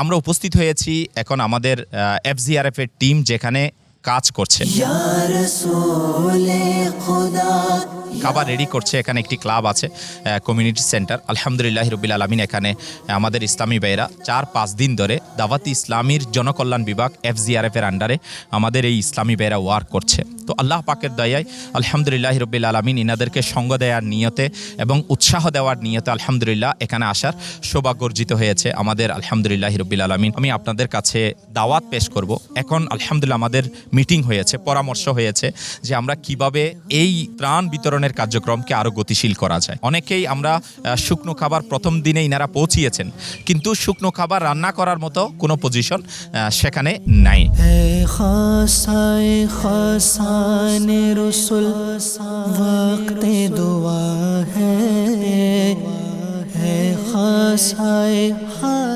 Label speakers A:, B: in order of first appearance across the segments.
A: আমরা উপস্থিত হয়েছি এখন আমাদের এফজিআরএফ এর টিম যেখানে কাজ করছে, খাবার রেডি করছে। এখানে একটি ক্লাব আছে, কমিউনিটি সেন্টার। আলহামদুলিল্লাহ রাব্বিল আলামিন, এখানে আমাদের ইসলামী ভাইরা 4-5 দিন ধরে দাওয়াতি ইসলামীর জনকল্যাণ বিভাগ এফজিআরএফ এর আন্ডারে আমাদের এই ইসলামী ভাইরা ওয়ার্ক করছে। তো আল্লাহ পাকের দয়ায় আলহামদুলিল্লাহ রাব্বিল আলামিন ইনাদেরকে সঙ্গ দেওয়ার নিয়তে এবং উৎসাহ দেওয়ার নিয়তে আলহামদুলিল্লাহ এখানে আসার সৌভাগ্য অর্জিত হয়েছে আমাদের। আলহামদুলিল্লাহ রাব্বিল আলামিন, আমি আপনাদের কাছে দাওয়াত পেশ করব। এখন আলহামদুলিল্লাহ আমাদের মিটিং হয়েছে, পরামর্শ হয়েছে যে আমরা কিভাবে এই ত্রাণ বিতরণের কার্যক্রমকে আরো গতিশীল করা যায়। অনেকেই আমরা শুকনো খাবার প্রথম দিনে ইনারা পৌঁছিয়েছেন, কিন্তু শুকনো খাবার রান্না করার মতো কোনো পজিশন সেখানে নাই।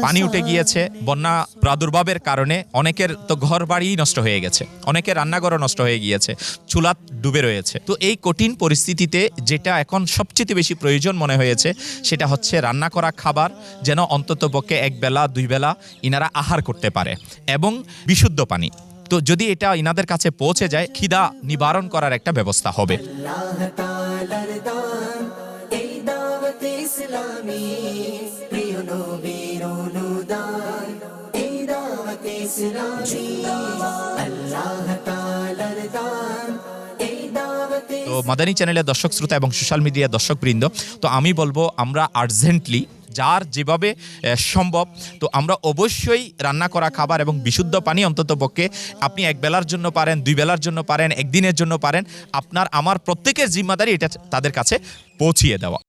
A: পানি উঠে গিয়েছে বন্যা প্রাদুর্ভাবের কারণে। অনেকের তো ঘর বাড়ি নষ্ট হয়ে গেছে, অনেকের রান্নাঘরও নষ্ট হয়ে গিয়েছে, চুলা ডুবে রয়েছে। তো এই কঠিন পরিস্থিতিতে যেটা এখন সবচেয়ে বেশি প্রয়োজন মনে হয়েছে সেটা হচ্ছে রান্না করা খাবার যেন অন্ততপক্ষে 1 বেলা 2 বেলা ইনারা আহার করতে পারে, এবং বিশুদ্ধ পানি। তো যদি এটা ইনাদের কাছে পৌঁছে যায়, খিদা নিবারণ করার একটা ব্যবস্থা হবে। তো মাদানী চ্যানেলের দর্শক শ্রোতা এবং সোশ্যাল মিডিয়ার দর্শকবৃন্দ, তো আমি বলবো আমরা আর্জেন্টলি যার যেভাবে সম্ভব, তো আমরা অবশ্যই রান্না করা খাবার এবং বিশুদ্ধ পানি অন্ততপক্ষে আপনি 1 বেলার জন্য পারেন, 2 বেলার জন্য পারেন, 1 দিনের জন্য পারেন, আপনার আমার প্রত্যেকের জিম্মাদারি এটা তাদের কাছে পৌঁছিয়ে দেওয়া।